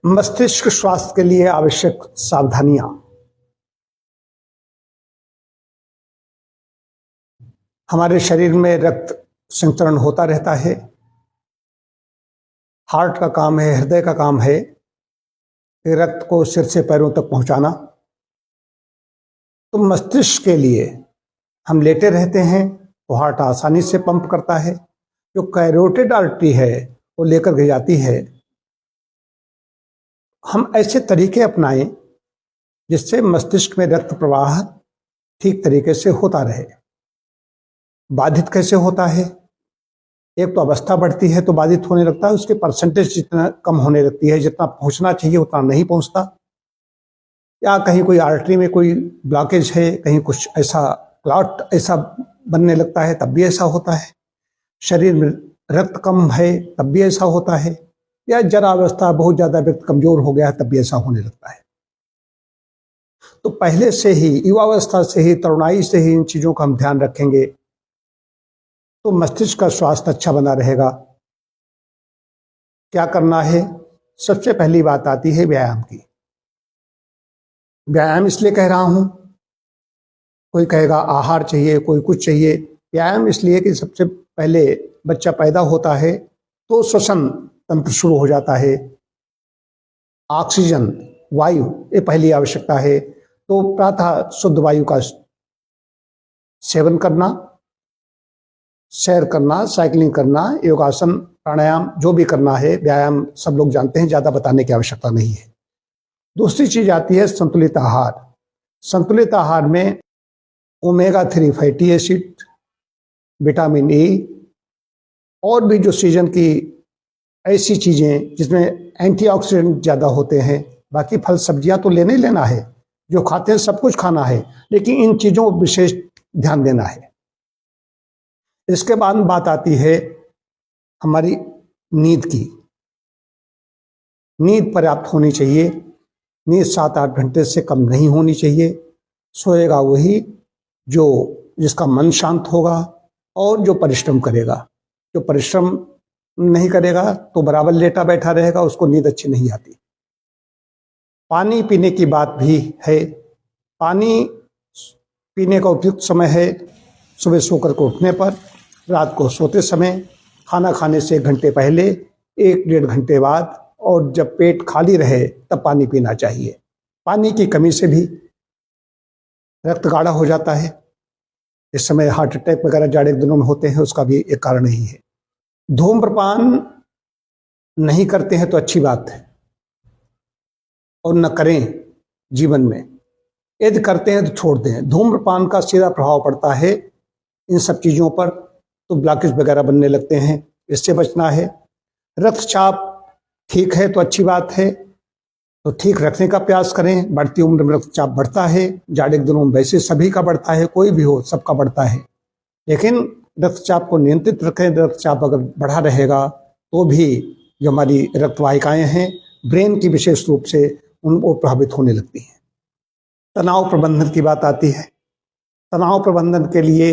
मस्तिष्क स्वास्थ्य के लिए आवश्यक सावधानियां। हमारे शरीर में रक्त संचरण होता रहता है। हार्ट का काम है, हृदय का काम है कि रक्त को सिर से पैरों तक पहुंचाना। तो मस्तिष्क के लिए हम लेटे रहते हैं तो हार्ट आसानी से पंप करता है। जो कैरोटिड आर्टरी है वो लेकर के जाती है। हम ऐसे तरीके अपनाएं जिससे मस्तिष्क में रक्त प्रवाह ठीक तरीके से होता रहे। बाधित कैसे होता है? एक तो अवस्था बढ़ती है तो बाधित होने लगता है, उसके परसेंटेज जितना कम होने लगती है, जितना पहुंचना चाहिए उतना नहीं पहुंचता, या कहीं कोई आर्टरी में कोई ब्लॉकेज है, कहीं कुछ ऐसा क्लॉट ऐसा बनने लगता है तब भी ऐसा होता है। शरीर में रक्त कम है तब भी ऐसा होता है, या जरा अवस्था बहुत ज्यादा व्यक्ति कमजोर हो गया है तब भी ऐसा होने लगता है। तो पहले से ही, युवावस्था से ही, तरुणाई से ही इन चीजों का हम ध्यान रखेंगे तो मस्तिष्क का स्वास्थ्य अच्छा बना रहेगा। क्या करना है? सबसे पहली बात आती है व्यायाम की। व्यायाम इसलिए कह रहा हूं, कोई कहेगा आहार चाहिए, कोई कुछ चाहिए। व्यायाम इसलिए कि सबसे पहले बच्चा पैदा होता है तो श्वसन तंत्र शुरू हो जाता है। ऑक्सीजन, वायु, ये पहली आवश्यकता है। तो प्रातः शुद्ध वायु का सेवन करना, सैर करना, साइकिलिंग करना, योगासन, प्राणायाम, जो भी करना है, व्यायाम सब लोग जानते हैं, ज्यादा बताने की आवश्यकता नहीं है। दूसरी चीज आती है संतुलित आहार। संतुलित आहार में omega 3 fatty acid, vitamin A और भी जो सीजन की ऐसी चीजें जिसमें एंटीऑक्सीडेंट ज्यादा होते हैं। बाकी फल सब्जियां तो लेना ही लेना है, जो खाते हैं सब कुछ खाना है, लेकिन इन चीजों को विशेष ध्यान देना है। इसके बाद बात आती है हमारी नींद की। नींद पर्याप्त होनी चाहिए। नींद 7-8 घंटे से कम नहीं होनी चाहिए। सोएगा वही जो जिसका मन शांत होगा और जो परिश्रम करेगा। जो परिश्रम नहीं करेगा तो बराबर लेटा बैठा रहेगा, उसको नींद अच्छी नहीं आती। पानी पीने की बात भी है। पानी पीने का उपयुक्त समय है सुबह सोकर के उठने पर, रात को सोते समय, खाना खाने से 1 घंटे पहले, 1-1.5 घंटे बाद, और जब पेट खाली रहे तब पानी पीना चाहिए। पानी की कमी से भी रक्त गाढ़ा हो जाता है। इस समय हार्ट अटैक वगैरह जाड़े के दिनों में होते हैं, उसका भी एक कारण ही है। धूम्रपान नहीं करते हैं तो अच्छी बात है, और न करें जीवन में। यदि करते हैं तो छोड़ दें। धूम्रपान का सीधा प्रभाव पड़ता है इन सब चीजों पर, तो ब्लॉकेज वगैरह बनने लगते हैं, इससे बचना है। रक्तचाप ठीक है तो अच्छी बात है, तो ठीक रखने का प्रयास करें। बढ़ती उम्र में रक्तचाप बढ़ता है, जाड़े के दिनों में वैसे सभी का बढ़ता है, कोई भी हो सबका बढ़ता है, लेकिन रक्तचाप को नियंत्रित रखें। रक्तचाप अगर बढ़ा रहेगा तो भी जो हमारी रक्तवाहिकाएं हैं ब्रेन की विशेष रूप से वो प्रभावित होने लगती हैं। तनाव प्रबंधन की बात आती है। तनाव प्रबंधन के लिए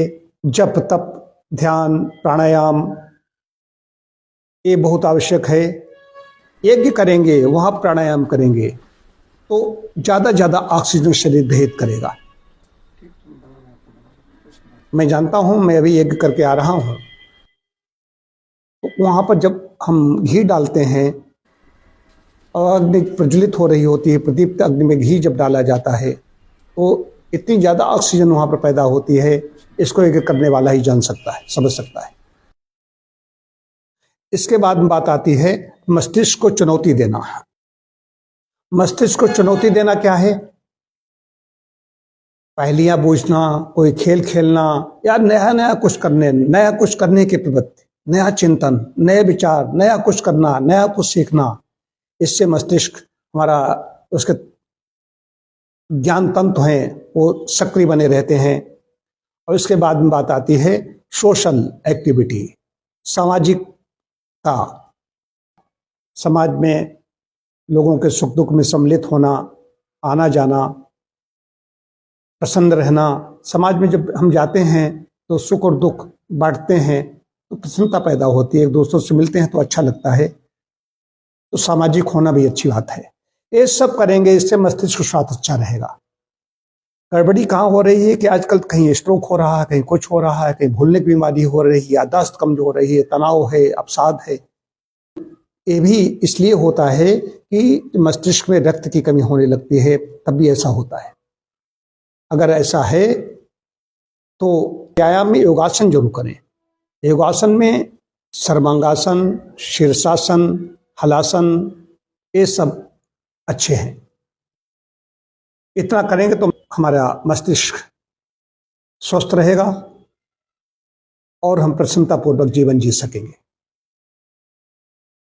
जप, तप, ध्यान, प्राणायाम ये बहुत आवश्यक है। यज्ञ करेंगे, वहां प्राणायाम करेंगे तो ज्यादा ऑक्सीजन शरीर ग्रहित करेगा। मैं जानता हूं, मैं अभी यज्ञ करके आ रहा हूं, तो वहां पर जब हम घी डालते हैं और अग्नि प्रज्वलित हो रही होती है, प्रदीप्त अग्नि में घी जब डाला जाता है तो इतनी ज्यादा ऑक्सीजन वहां पर पैदा होती है। इसको यज्ञ करने वाला ही जान सकता है, समझ सकता है। इसके बाद बात आती है मस्तिष्क को चुनौती देना। मस्तिष्क को चुनौती देना क्या है? पहेलियां बूझना, कोई खेल खेलना, या नया कुछ करने की प्रवृत्ति, नया चिंतन, नए विचार, नया कुछ करना, नया कुछ सीखना। इससे मस्तिष्क हमारा, उसके ज्ञान तंत्र हैं वो सक्रिय बने रहते हैं। और इसके बाद में बात आती है सोशल एक्टिविटी, सामाजिकता। समाज में लोगों के सुख दुख में सम्मिलित होना, आना जाना, प्रसन्न रहना। समाज में जब हम जाते हैं तो सुख और दुख बांटते हैं तो प्रसन्नता पैदा होती है, एक दूसरों से मिलते हैं तो अच्छा लगता है। तो सामाजिक होना भी अच्छी बात है। ये सब करेंगे, इससे मस्तिष्क स्वास्थ्य अच्छा रहेगा। गड़बड़ी कहाँ हो रही है कि आजकल कहीं स्ट्रोक हो रहा है, कहीं कुछ हो रहा है, कहीं भूलने की बीमारी हो रही है, याददाश्त कमजोर हो रही है, तनाव है, अवसाद है। ये भी इसलिए होता है कि मस्तिष्क में रक्त की कमी होने लगती है, तब भी ऐसा होता है। अगर ऐसा है तो व्यायाम में योगासन जरूर करें। योगासन में सर्वांगासन, शीर्षासन, हलासन, ये सब अच्छे हैं। इतना करेंगे तो हमारा मस्तिष्क स्वस्थ रहेगा और हम प्रसन्नतापूर्वक जीवन जी सकेंगे।